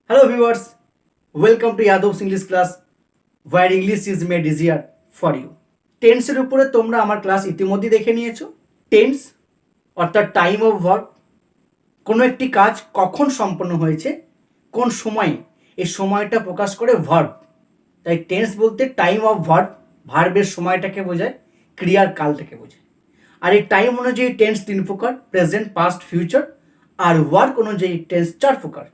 Hello viewers, welcome to Yadov's English class where English is made easier for you. টেন্সের উপরে তোমরা আমার class ইতিমধ্যে দেখে নিয়েছো। টেন্স অর্থাৎ টাইম অফ ভার্ব, কোনো একটি কাজ কখন সম্পন্ন হয়েছে, কোন সময়ে, এই সময়টা প্রকাশ করে ভার্ব। তাই টেন্স বলতে টাইম অফ ভার্ব, ভার্বের সময়টাকে বোঝায়, ক্রিয়ার কালটাকে বোঝায়। আর এই টাইম অনুযায়ী টেন্স 3 প্রকার, প্রেজেন্ট, পাস্ট, ফিউচার। আর ওয়ার্ক অনুযায়ী টেন্স 4 প্রকার,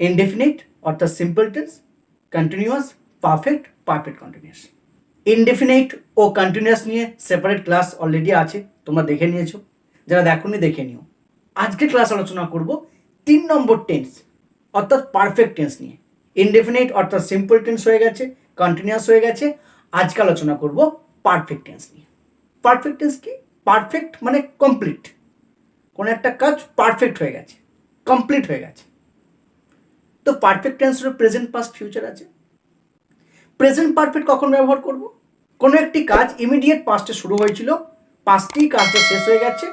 ইনডেফিনিট অর্থাৎ simple tense, continuous, perfect, perfect continuous. Indefinite ও কন্টিনিউয়াস নিয়ে সেপারেট ক্লাস অলরেডি আছে, তোমরা দেখে নিয়েছো। যারা দেখোনি দেখে নিও। আজকে ক্লাস আলোচনা করব 3 নম্বর টেন্স অর্থাৎ পারফেক্ট টেন্স নিয়ে। ইনডেফিনিট অর্থাৎ সিম্পল টেন্স হয়ে গেছে, কন্টিনিউয়াস হয়ে গেছে। আজকে আলোচনা করব পারফেক্ট টেন্স নিয়ে। পারফেক্ট টেন্স কি? পারফেক্ট মানে কমপ্লিট, কোনো একটা কাজ পারফেক্ট হয়ে গেছে, কমপ্লিট হয়ে গেছে। তো পারফেক্ট টেন্সের প্রেজেন্ট, পাস্ট, ফিউচার আছে। প্রেজেন্ট পারফেক্ট কখন ব্যবহার করব? কোনো একটি কাজ ইমিডিয়েট পাস্টে শুরু হয়েছিল, পাস্টেই কাজটা শেষ হয়ে গেছে,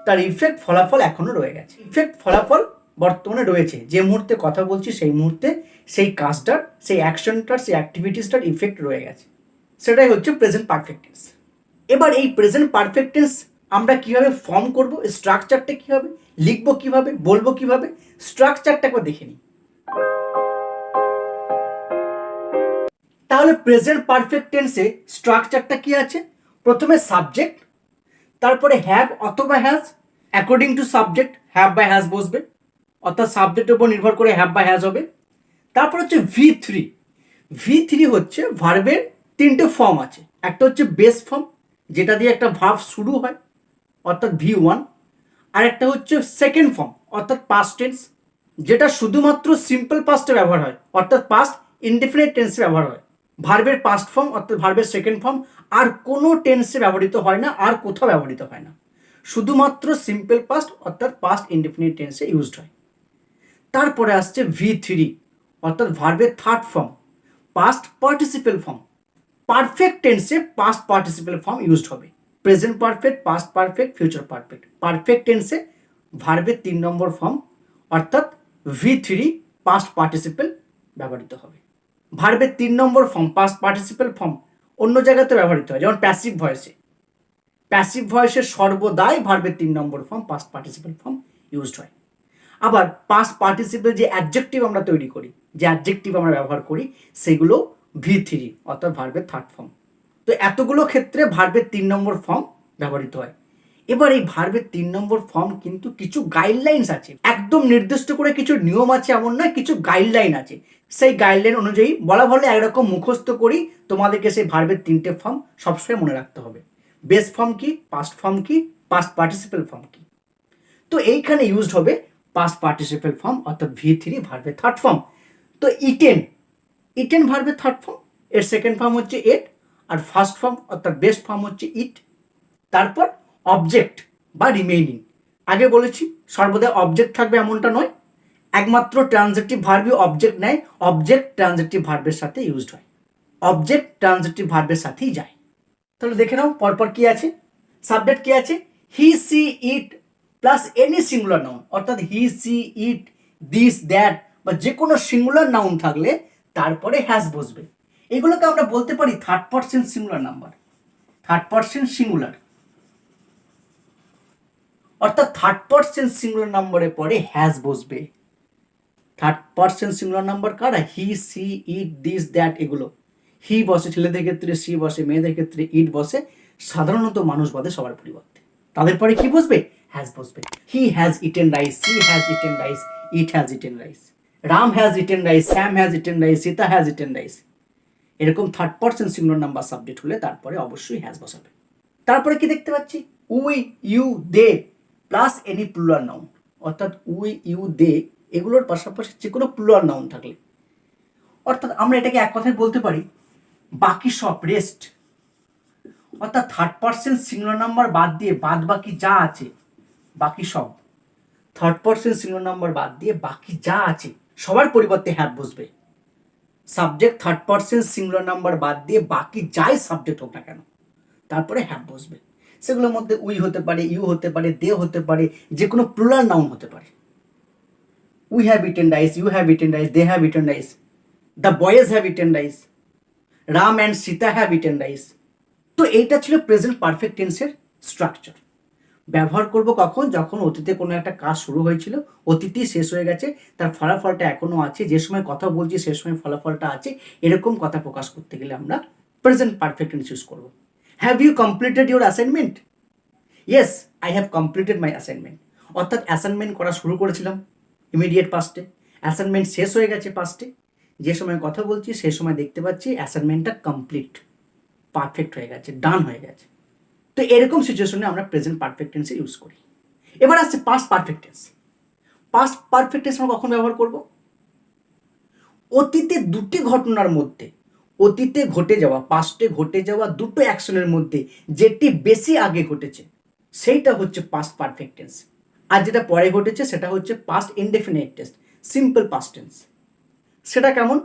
তার ইফেক্ট ফলাফল এখনো রয়ে গেছে। ইফেক্ট ফলাফল বর্তমানে রয়েছে, যে মুহূর্তে কথা বলছি সেই মুহূর্তে সেই কাজটার, সেই অ্যাকশনটার, সেই অ্যাক্টিভিটিসটার ইফেক্ট রয়ে গেছে। সেটাই হচ্ছে প্রেজেন্ট পারফেক্ট টেন্স। এবার এই প্রেজেন্ট পারফেক্ট টেন্স আমরা কিভাবে ফর্ম করব, স্ট্রাকচারটা কিভাবে লিখবো, কিভাবে বলবো, কিভাবে স্ট্রাকচারটা একবার দেখে নিই। তাহলে প্রেজেন্ট পারফেক্ট টেন্সে স্ট্রাকচারটা কি আছে? প্রথমে সাবজেক্ট, তারপরে হ্যাভ অথবা has, according to subject have বা হ্যাজ বসবে, অর্থাৎ সাবজেক্টের উপর নির্ভর করে হ্যাভ বা হ্যাজ হবে। তারপর হচ্ছে V3। V3 হচ্ছে ভার্বের 3টে ফর্ম আছে। একটা হচ্ছে বেস ফর্ম, যেটা দিয়ে একটা ভার্ব শুরু হয়, অর্থাৎ V1। আর একটা হচ্ছে সেকেন্ড ফর্ম অর্থাৎ পাস্ট টেন্স, যেটা শুধুমাত্র সিম্পল পাস্টে ব্যবহার হয়, অর্থাৎ পাস্ট ইনডেফিনিট টেন্সে ব্যবহার হয়। ভার্বের পাস্ট ফর্ম অর্থাৎ ভার্বের সেকেন্ড ফর্ম আর কোনো টেন্সে ব্যবহৃত হয় না, আর কোথাও ব্যবহৃত হয় না, শুধুমাত্র সিম্পল পাস্ট অর্থাৎ পাস্ট ইনডেফিনিট টেন্সে ইউজড হয়। তারপরে আসছে V3 অর্থাৎ ভার্বের third form, past participle form. Perfect টেন্সে পাস্ট পার্টিসিপেল ফর্ম ইউজড হবে। Present perfect, past perfect, future perfect. Perfect টেন্সে ভার্বের 3 নম্বর ফর্ম অর্থাৎ V3 পাস্ট পার্টিসিপেল ব্যবহৃত হবে। ভার্বের 3 number form past participle form অন্য জায়গাতে ব্যবহৃত হয়, যেমন প্যাসিভ ভয়েসে। প্যাসিভ ভয়েসে সর্বদাই ভার্বের 3 number form past participle form used হয়। আবার পাস্ট পার্টিসিপেল যে অ্যাডজেক্টিভ আমরা তৈরি করি, যে অ্যাডজেক্টিভ আমরা ব্যবহার করি, সেগুলো V3 অর্থাৎ ভার্বের থার্ড ফর্ম। তো এতগুলো ক্ষেত্রে ভার্বের 3 নম্বর ফর্ম ব্যবহৃত হয়। এবার এই ভার্বের 3 নম্বর ফর্ম কিন্তু কিছু গাইডলাইন্স আছে, একদম নির্দিষ্ট করে কিছু নিয়ম আছে এমন নয়, কিছু গাইডলাইন আছে। সেই গাইডলাইন অনুযায়ী বলা ভালো একরকম মুখস্থ করি, তোমাদেরকে সেই ভার্বের 3টে ফর্ম সবসময় মনে রাখতে হবে। বেস ফর্ম কি, পাস্ট ফর্ম কি, পাস্ট পার্টিসিপেল ফর্ম কি। তো এইখানে ইউজড হবে পাস্ট পার্টিসিপেল ফর্ম অর্থাৎ V3 ভার্বের থার্ড ফর্ম। তো ইটেন, ইটেন ভার্বের থার্ড ফর্ম, এর সেকেন্ড ফর্ম হচ্ছে এট, আর ফার্স্ট ফর্ম অর্থাৎ বেস ফর্ম হচ্ছে ইট। তারপর অবজেক্ট বা রিমেইনিং। আগে বলেছি সর্বদা অবজেক্ট থাকবে এমনটা নয়, একমাত্র ট্রানজিটিভ ভার্বই অবজেক্ট নেয়, অবজেক্ট ট্রানজিটিভ ভার্বের সাথে ইউজড হয়, অবজেক্ট ট্রানজিটিভ ভার্বের সাথেই যায়। তাহলে দেখে নাও পরপর কি আছে। সাবজেক্ট কি আছে? হি, সি, ইট প্লাস এনি সিঙ্গুলার নাউন, অর্থাৎ হি, সি, ইট, দিস, দ্যাট বা যে কোনো সিঙ্গুলার নাউন থাকলে তারপরে হ্যাজ বসবে। এগুলোকে আমরা বলতে পারি third person singular number, third person singular, অর্থাৎ থার্ড পারসন সিঙ্গুলার নাম্বারের পরে হ্যাজ বসবে। থার্ড পারসন সিঙ্গুলার নাম্বার কারা? হি, সি, ইট, দিস, দ্যাট। এগুলো হি বসে ছেলেদের ক্ষেত্রে, সি বসে মেয়েদের ক্ষেত্রে, ইট বসে সাধারণত মানুষ বাদে সবার পরিবর্তে। তাদের পরে কি বসবে? হ্যাজ বসবে। He has eaten rice, she has eaten rice, it has eaten rice, Ram has eaten rice, Sam has eaten rice, Sita has eaten rice. এরকম third person singular number subject হলে তারপরে অবশ্যই হ্যাজ বসাবে। তারপরে কি দেখতে পাচ্ছি? We, you, they plus any plural noun, অর্থাৎ উই, ইউ, দে এগুলোর পাশাপাশি যে কোনো প্লুরাল নাউন থাকলে, অর্থাৎ আমরা এটাকে এক কথায় বলতে পারি বাকি সব, রেস্ট। অর্থাৎ থার্ড পারসন সিঙ্গুলার নাম্বার বাদ দিয়ে বাদ বাকি যা আছে, বাকি সব, থার্ড পারসন সিঙ্গুলার নাম্বার বাদ দিয়ে বাকি যা আছে সবার পরিবর্তে হ্যাভ বসবে। Subject third person singular number বাদ দিয়ে বাকি যাই সাবজেক্ট হোক না কেন তারপরে হ্যাভ বসবে। সেগুলোর মধ্যে উই হতে পারে, ইউ হতে পারে, দে হতে পারে, যে কোনো প্লুরাল নাউন হতে পারে। We have eaten rice, you have eaten rice, they have eaten rice, the boys have eaten rice, Ram and Sita have eaten rice. তো এইটা ছিল প্রেজেন্ট পারফেক্ট টেন্সের স্ট্রাকচার। ব্যবহার করব কখন? যখন অতীতে কোনো একটা কাজ শুরু হয়েছিল, অতীতই শেষ হয়ে গেছে, তার ফলাফলটা এখনও আছে, যে সময় কথা বলছি সে সময় ফলাফলটা আছে, এরকম কথা প্রকাশ করতে গেলে আমরা প্রেজেন্ট পারফেক্ট টেন্স ইউজ করব। Have you completed your assignment? Yes, I have completed my assignment. অর্থাৎ অ্যাসাইনমেন্ট করা শুরু করেছিলাম ইমিডিয়েট পাস্টে, অ্যাসাইনমেন্ট শেষ হয়ে গেছে পাস্টে, যে সময় কথা বলছি সেই সময় দেখতে পাচ্ছি অ্যাসাইনমেন্টটা কমপ্লিট, পারফেক্ট হয়ে গেছে, ডান হয়ে গেছে। তো এরকম সিচুয়েশনে আমরা প্রেজেন্ট পারফেক্ট টেন্সে ইউজ করি। এবার আসছে past perfect tense. Past perfect tense আমরা কখন ব্যবহার করব? অতীতে দুটি ঘটনার মধ্যে, অতীতে ঘটে যাওয়া, পাস্টে ঘটে যাওয়া দুটো অ্যাকশনের মধ্যে যেটি বেশি আগে ঘটেছে সেইটা হচ্ছে পাস্ট পারফেক্ট টেন্স। আর যেটা পরে ঘটেছে সেটা হচ্ছে past indefinite tense, simple past tense. সেটা কেমন?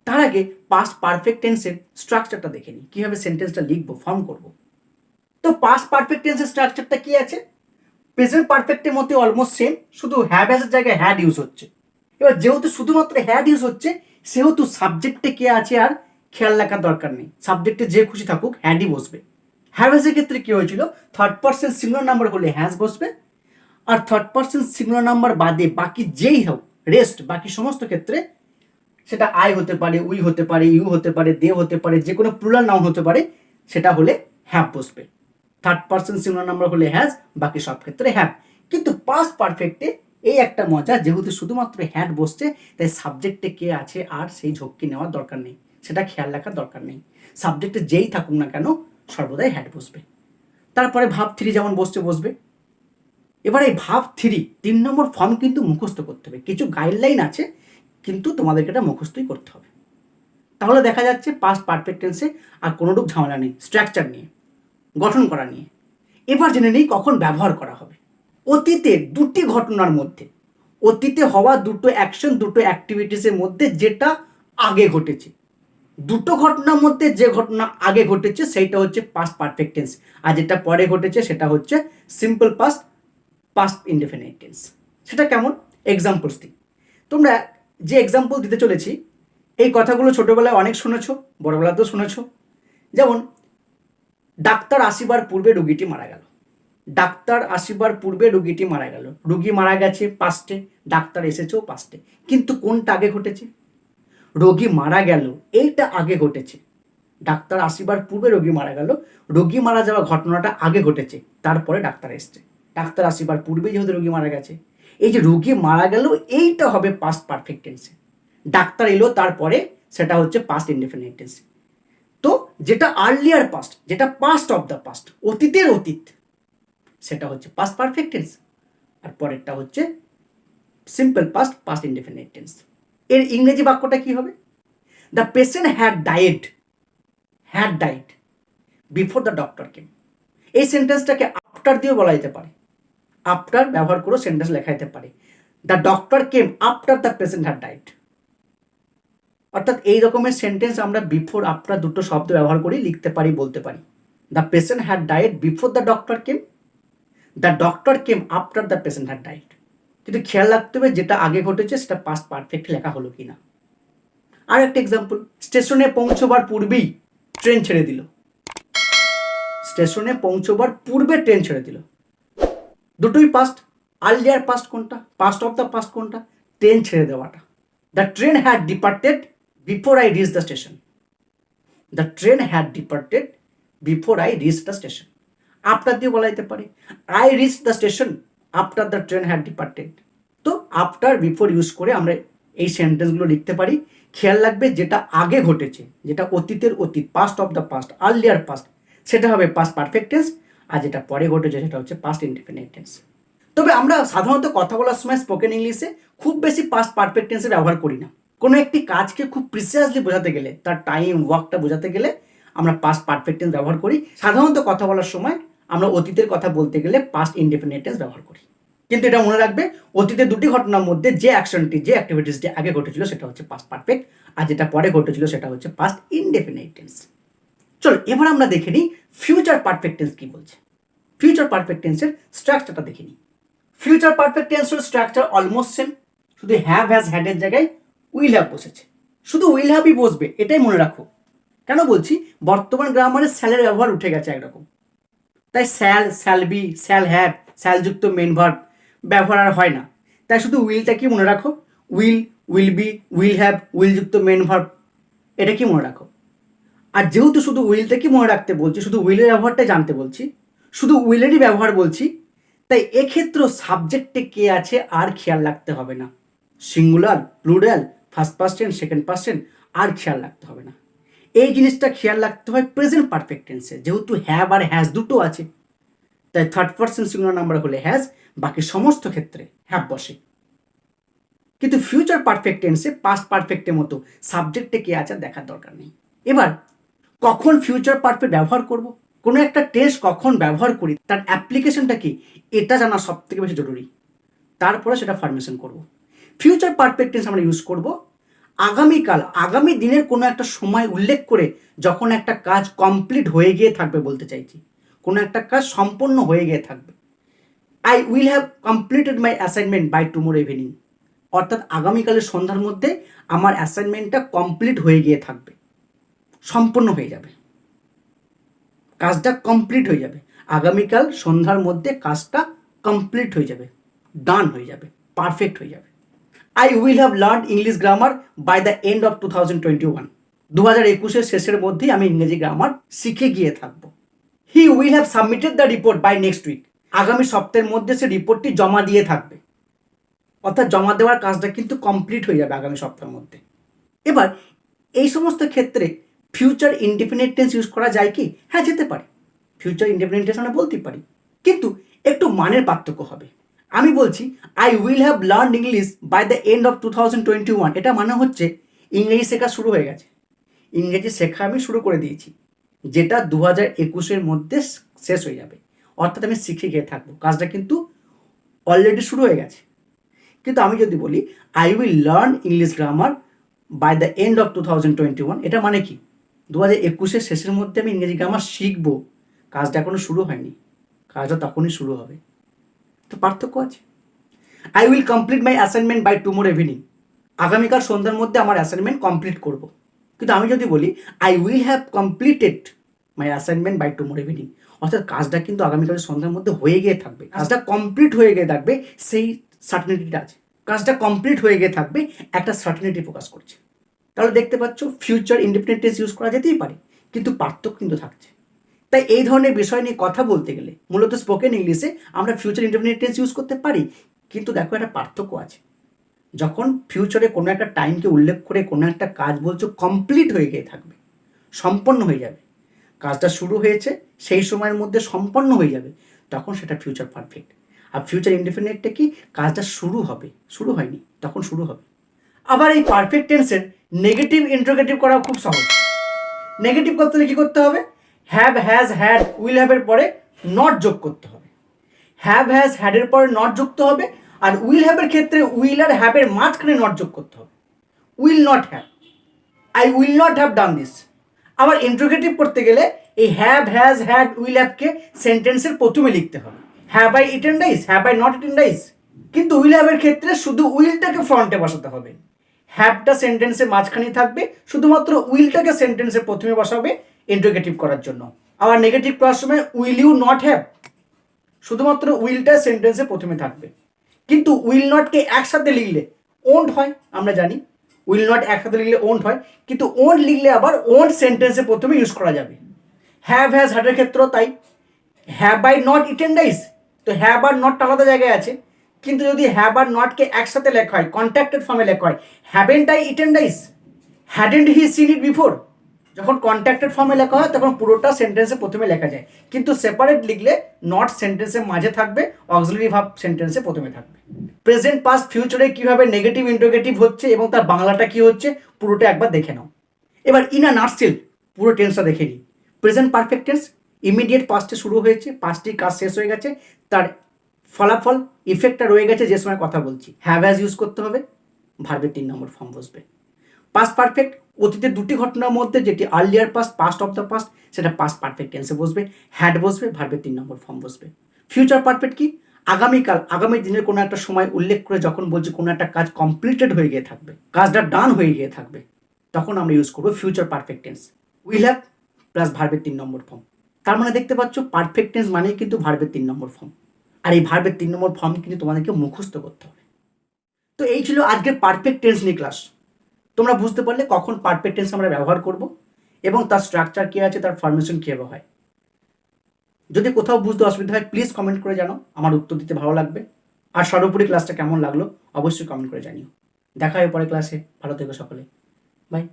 তার আগে পাস্ট পারফেক্ট টেন্সের স্ট্রাকচারটা দেখে নিই, কীভাবে সেন্টেন্সটা লিখবো, ফর্ম করব। তো পাস্ট পারফেক্ট টেন্সের স্ট্রাকচারটা কি আছে? প্রেজেন্ট পারফেক্টের মধ্যে অলমোস্ট সেম, শুধু হ্যাভ এর জায়গায় হ্যাড ইউজ হচ্ছে। এবার যেহেতু শুধুমাত্র হ্যাড ইউজ হচ্ছে সেহেতু সাবজেক্টে কে আছে আর খেয়াল রাখার দরকার নেই, সাবজেক্টে যে খুশি থাকুক হ্যাডই বসবে। হ্যাভেজের ক্ষেত্রে কি হয়েছিল? থার্ড পার্সন সিঙ্গুলার নাম্বার হলে হ্যাজ বসবে, আর থার্ড পার্সন সিঙ্গুলার নাম্বার বাদে বাকি যেই হোক, রেস্ট বাকি সমস্ত ক্ষেত্রে সেটা আই হতে পারে, উই হতে পারে, ইউ হতে পারে, দে হতে পারে, যে কোনো প্লুরাল নাউন হতে পারে, সেটা হলে হ্যাভ বসবে। থার্ড পার্সন সিঙ্গুলার নাম্বার হলে হ্যাজ, বাকি সব ক্ষেত্রে হ্যাভ। কিন্তু পাস্ট পারফেক্টে এই একটা মজা, যেহেতু শুধুমাত্র হ্যাড বসছে তাই সাবজেক্টে কে আছে আর সেই ঝক্কি নেওয়ার দরকার নেই, সেটা খেয়াল রাখার দরকার নেই। সাবজেক্টে যেই থাকুক না কেন সর্বদাই হ্যাড বসবে। তারপরে ভাব থ্রি যেমন বসছে বসবে। এবার এই ভাব থ্রি 3 নম্বর ফর্ম কিন্তু মুখস্থ করতে হবে, কিছু গাইডলাইন আছে কিন্তু তোমাদেরকে এটা মুখস্থই করতে হবে। তাহলে দেখা যাচ্ছে পাস্ট পারফেক্ট টেন্সে আর কোনোরূপ ঝামেলা নেই স্ট্রাকচার নিয়ে, গঠন করা নিয়ে। এবার জেনে নেই কখন ব্যবহার করা হবে। অতীতের দুটি ঘটনার মধ্যে, অতীতে হওয়া দুটো অ্যাকশন, দুটো অ্যাক্টিভিটিসের মধ্যে যেটা আগে ঘটেছে, দুটো ঘটনার মধ্যে যে ঘটনা আগে ঘটেছে সেইটা হচ্ছে পাস্ট পারফেক্ট টেন্স, আর যেটা পরে ঘটেছে সেটা হচ্ছে simple past, past indefinite tense. সেটা কেমন? এক্সাম্পলস দিই। তোমরা যে এক্সাম্পল দিতে চলেছি এই কথাগুলো ছোটোবেলায় অনেক শুনেছো, বড়বেলাতেও শুনেছো। যেমন ডাক্তার আসিবার পূর্বে রুগীটি মারা গেল। ডাক্তার আসিবার পূর্বে রুগীটি মারা গেল, রুগী মারা গেছে পাস্টে, ডাক্তার এসেছেও পাস্টে, কিন্তু কোনটা আগে ঘটেছে? রোগী মারা গেল এইটা আগে ঘটেছে। ডাক্তার আসিবার পূর্বে রোগী মারা গেল, রোগী মারা যাওয়া ঘটনাটা আগে ঘটেছে, তারপরে ডাক্তার এসছে। ডাক্তার আসিবার পূর্বে যেহেতু রোগী মারা গেছে, এই যে রোগী মারা গেল এইটা হবে পাস্ট পারফেক্ট টেন্সে। ডাক্তার এলো তারপরে, সেটা হচ্ছে পাস্ট ইনডেফিনিট টেন্সে। তো যেটা আর্লিয়ার পাস্ট, যেটা পাস্ট অফ দ্য পাস্ট, অতীতের অতীত, সেটা হচ্ছে পাস্ট পারফেক্ট টেন্স, আর পরেরটা হচ্ছে simple past, past indefinite tense. এর ইংরেজি বাক্যটা কি হবে? The patient had died before the doctor came. এই সেন্টেন্সটাকে আফটার দিয়েও বলা যেতে পারে, আফটার ব্যবহার করে সেন্টেন্স লেখা যেতে পারে। The doctor came after the patient had died. অর্থাৎ এই রকমের সেন্টেন্স আমরা বিফোর আফটার দুটো শব্দ ব্যবহার করি, লিখতে পারি, বলতে পারি। The patient had died before the doctor came, the doctor came after the patient had died. কিন্তু খেয়াল রাখতে হবে যেটা আগে ঘটেছে সেটা পাস্ট পারফেক্ট লেখা হলো কি না। আর একটা এক্সাম্পল, স্টেশনে পৌঁছবার পূর্বেই ট্রেন ছেড়ে দিল। স্টেশনে পৌঁছবার পূর্বে ট্রেন ছেড়ে দিল, দুটোই পাস্ট। আর্লিয়ার পাস্ট কোনটা? পাস্ট অফ দ্য পাস্ট কোনটা? ট্রেন ছেড়ে দেওয়াটা। The train had departed before I reach the station. The train had departed before I reach the station. After দিয়ে বলা যেতে পারে, I reach the station after the train had departed. তো after before use করে আমরা এই সেন্টেন্সগুলো লিখতে পারি। খেয়াল রাখবে যেটা আগে ঘটেছে, যেটা অতীতের অতীত, past of the past, earlier past, সেটা হবে পাস্ট পারফেক্ট টেন্স, আর যেটা পরে ঘটেছে সেটা হচ্ছে পাস্ট ইনডেফিনিট টেন্স। তবে আমরা সাধারণত কথা বলার সময় স্পোকেন ইংলিশে খুব বেশি পাস্ট পারফেক্ট টেন্সে ব্যবহার করি না। কোনো একটি কাজকে খুব প্রিসিয়াসলি বোঝাতে গেলে, তার টাইম ওয়ার্কটা বোঝাতে গেলে আমরা পাস্ট পারফেক্ট টেন্স ব্যবহার করি। সাধারণত কথা বলার সময় আমরা অতীতের কথা বলতে গেলে পাস্ট ইনডেফিনিট টেন্স ব্যবহার করি। কিন্তু এটা মনে রাখবে, অতীতে দুটি ঘটনার মধ্যে যে অ্যাকশনটি, যে অ্যাক্টিভিটিসটি আগে ঘটেছিল সেটা হচ্ছে পাস্ট পারফেক্ট, আর যেটা পরে ঘটেছিল সেটা হচ্ছে পাস্ট ইনডেফিনিট টেন্স। চলো এবার আমরা দেখে নিই ফিউচার পারফেক্ট টেন্স কি বলছে। ফিউচার পারফেক্ট টেন্সের স্ট্রাকচারটা দেখে নিই। ফিউচার পারফেক্ট টেন্সের স্ট্রাকচার অলমোস্ট সেম, শুধু হ্যাভ হ্যাজ হ্যাডের জায়গায় উইল হ্যাভ বসেছে, শুধু উইল হ্যাভই বসবে, এটাই মনে রাখো। কেন বলছি, বর্তমান গ্রামারে স্যালের ব্যবহার উঠে গেছে একরকম, তাই shall, shall be, shall have, স্যালযুক্ত মেন ভার্ব ব্যবহার আর হয় না। তাই শুধু উইলটা কি মনে রাখো, will, will be, will have, উইলযুক্ত মেন ভার্ব, এটা কি মনে রাখো। আর যেহেতু শুধু উইলটা কি মনে রাখতে বলছি, শুধু উইলের ব্যবহারটাই জানতে বলছি, শুধু উইলেরই ব্যবহার বলছি, তাই এক্ষেত্রেও সাবজেক্টে কে আছে আর খেয়াল রাখতে হবে না। Singular, plural, first person, second person আর খেয়াল রাখতে হবে না। এই জিনিসটা খেয়াল রাখতে হয় প্রেজেন্ট পারফেক্ট টেন্সে, যেহেতু হ্যাভ আর হ্যাজ দুটো আছে, তাই থার্ড পার্সন সিঙ্গুলার নাম্বার হলে হ্যাজ, বাকি সমস্ত ক্ষেত্রে হ্যাভ বসে। কিন্তু ফিউচার পারফেক্ট টেন্সে পাস্ট পারফেক্টের মতো সাবজেক্টে কে আছে দেখার দরকার নেই। এবার কখন ফিউচার পারফেক্ট ব্যবহার করব, কোনো একটা টেন্স কখন ব্যবহার করি, তার অ্যাপ্লিকেশনটা কি, এটা জানা সব থেকে বেশি জরুরি। তারপরে সেটা ফরমেশন করব। ফিউচার পারফেক্ট টেন্স আমরা ইউজ করব আগামীকাল, আগামী দিনের কোনো একটা সময় উল্লেখ করে যখন একটা কাজ কমপ্লিট হয়ে গিয়ে থাকবে বলতে চাইছি, কোনো একটা কাজ সম্পন্ন হয়ে গিয়ে থাকবে। I will have completed my assignment by tomorrow evening, অর্থাৎ আগামীকালের সন্ধ্যার মধ্যে আমার অ্যাসাইনমেন্টটা কমপ্লিট হয়ে গিয়ে থাকবে, সম্পন্ন হয়ে যাবে, কাজটা কমপ্লিট হয়ে যাবে। আগামীকাল সন্ধ্যার মধ্যে কাজটা কমপ্লিট হয়ে যাবে, ডান হয়ে যাবে, পারফেক্ট হয়ে যাবে। I will have learn English grammar by the end of 2021, 2021-এর শেষের মধ্যেই আমি ইংরেজি গ্রামার শিখে গিয়ে থাকবো। He will have submitted the report by next week, আগামী সপ্তাহের মধ্যে সে রিপোর্টটি জমা দিয়ে থাকবে, অর্থাৎ জমা দেওয়ার কাজটা কিন্তু কমপ্লিট হয়ে যাবে আগামী সপ্তাহের মধ্যে। এবার এই সমস্ত ক্ষেত্রে ফিউচার ইনডিফিনিট টেন্স ইউজ করা যায় কি? হ্যাঁ, যেতে পারে, ফিউচার ইনডিফিনিট টেন্স আমরা বলতে পারি, কিন্তু একটু মানের পার্থক্য হবে। আমি বলছি I will have learn English by the end of 2021, এটা মানে হচ্ছে ইংরেজি শেখা শুরু হয়ে গেছে, ইংরেজি শেখা আমি শুরু করে দিয়েছি, যেটা 2021-এর মধ্যে শেষ হয়ে যাবে, অর্থাৎ আমি শিখে গিয়ে থাকবো, কাজটা কিন্তু অলরেডি শুরু হয়ে গেছে। কিন্তু আমি যদি বলি I will learn English grammar by the end of 2021, এটা মানে কি 2021-এর শেষের মধ্যে আমি ইংরেজি গ্রামার শিখবো, কাজটা এখনো শুরু হয়নি, কাজটা তখনই শুরু হবে, তো পার্থক্য আছে। I will complete my assignment by tomorrow evening, আগামীকাল সন্ধ্যার মধ্যে আমার অ্যাসাইনমেন্ট কমপ্লিট করব। কিন্তু আমি যদি বলি I will have completed my assignment by tomorrow evening, অর্থাৎ কাজটা কিন্তু আগামীকাল সন্ধ্যার মধ্যে হয়ে গিয়ে থাকবে, কাজটা কমপ্লিট হয়ে গিয়ে থাকবে, সেই সার্টেনিটিটা আছে, কাজটা কমপ্লিট হয়ে গিয়ে থাকবে, একটা সার্টেনিটি প্রকাশ করছে। তাহলে দেখতে পাচ্ছ ফিউচার ইনডিফিনিট টেন্স ইউজ করা যেতেই পারে, কিন্তু পার্থক্য কিন্তু থাকছে। তাই এই ধরনের বিষয় নিয়ে কথা বলতে গেলে মূলত স্পোকেন ইংলিশে আমরা ফিউচার ইনডিফিনিট টেন্স ইউজ করতে পারি, কিন্তু দেখো একটা পার্থক্য আছে। যখন ফিউচারে কোনো একটা টাইমকে উল্লেখ করে কোনো একটা কাজ বলছো কমপ্লিট হয়ে গিয়ে থাকবে, সম্পন্ন হয়ে যাবে, কাজটা শুরু হয়েছে সেই সময়ের মধ্যে সম্পন্ন হয়ে যাবে, তখন সেটা ফিউচার পারফেক্ট। আর ফিউচার ইনডিফিনিটটা কি, কাজটা শুরু হবে, শুরু হয়নি, তখন শুরু হবে। আবার এই পারফেক্ট টেন্সের নেগেটিভ ইন্টারোগেটিভ করা খুব সহজ। নেগেটিভ করতে হলে কী করতে হবে, হ্যাভ, হ্যাজ, হ্যাড, উইল হ্যাভের পরে নট যোগ করতে হবে, হ্যাভ, হ্যাজ, হ্যাডের পরে নট যুক্ত হবে, আর উইল হ্যাভের ক্ষেত্রে উইল আর হ্যাভের মাঝখানে নট যোগ করতে হবে, will not have, I will not have done this. আবার ইন্টারোগেটিভ করতে গেলে এই হ্যাভ, হ্যাজ, হ্যাড, উইল হ্যাভকে সেন্টেন্সের প্রথমে লিখতে হবে, have I eaten rice, have I not eaten rice. কিন্তু উইল হ্যাভের ক্ষেত্রে শুধু উইলটাকে ফ্রন্টে বসাতে হবে, হ্যাভটা সেন্টেন্সের মাঝখানেই থাকবে, শুধুমাত্র উইলটাকে সেন্টেন্সের প্রথমে বসাবে ইন্টারোগেটিভ করার জন্য। আবার নেগেটিভ করার সময় উইল ইউ নট হ্যাভ, শুধুমাত্র উইলটা সেন্টেন্সে প্রথমে থাকবে। কিন্তু উইল নটকে একসাথে লিখলে ওন্ট হয়, আমরা জানি উইল নট একসাথে লিখলে ওন্ট হয়, কিন্তু ওন্ট লিখলে আবার ওন্ট সেন্টেন্সে প্রথমে ইউজ করা যাবে। হ্যাভ, হ্যাজ, হ্যাডের ক্ষেত্রেও তাই, have I not eaten rice, তো হ্যাভ আর নট আলাদা জায়গায় আছে, কিন্তু যদি হ্যাভ আর নটকে একসাথে লেখা হয়, কন্ট্যাক্টেড ফর্মে লেখা হয়, haven't I eaten rice, hadn't he scene it before, যখন কন্ট্যাক্টেড ফর্মে লেখা হয় তখন পুরোটা সেন্টেন্সে প্রথমে লেখা যায়, কিন্তু সেপারেট লিখলে নট সেন্টেন্সের মাঝে থাকবে, অক্সিলারি ভার্ব সেন্টেন্সে প্রথমে থাকবে। প্রেজেন্ট, পাস্ট, ফিউচারে কীভাবে নেগেটিভ ইন্টারোগেটিভ হচ্ছে এবং তার বাংলাটা কী হচ্ছে পুরোটা একবার দেখে নাও। এবার ইন আ নাটসেল পুরো টেন্সটা দেখে নিই। প্রেজেন্ট পারফেক্ট টেন্স ইমিডিয়েট পাস্টে শুরু হয়েছে, পাস্টটি কাজ শেষ হয়ে গেছে, তার ফলাফল ইফেক্টটা রয়ে গেছে যে সময় কথা বলছি, হ্যাভ হ্যাজ ইউজ করতে হবে, ভার্বের 3 নম্বর ফর্ম বসবে। পাস্ট পারফেক্ট অতীতের দুটি ঘটনার মধ্যে যেটি earlier past, past of the past, সেটা পাস্ট পারফেক্ট টেন্সে বসবে, হ্যাড বসবে, ভার্বের 3 নম্বর ফর্ম বসবে। ফিউচার পারফেক্ট কি, আগামী দিনের কোনো একটা সময় উল্লেখ করে যখন বলছি কোনো একটা কাজ কমপ্লিটেড হয়ে গিয়ে থাকবে, কাজটা ডান হয়ে গিয়ে থাকবে, তখন আমরা ইউজ করবো future perfect tense. Will have plus ভার্বের 3 নম্বর ফর্ম। তার মানে দেখতে পাচ্ছ পারফেক্ট টেন্স মানেই কিন্তু ভার্বের 3 নম্বর ফর্ম। আর এই ভার্বের 3 নম্বর ফর্ম কিন্তু তোমাদেরকে মুখস্থ করতে হবে। তো এই ছিল আজকের পারফেক্ট টেন্স নিয়ে ক্লাস। তোমরা বুঝতে পারলে কখন পারফেক্ট টেন্স আমরা ব্যবহার করব এবং তার স্ট্রাকচার কী আছে, তার ফরমেশন কীভাবে হয়। যদি কোথাও বুঝতে অসুবিধা হয় প্লিজ কমেন্ট করে জানাও, আমার উত্তর দিতে ভালো লাগবে। আর সর্বোপরি ক্লাসটা কেমন লাগলো অবশ্যই কমেন্ট করে জানিও। দেখা হয় পরে ক্লাসে, ভালো থেকো সকলে, বাই।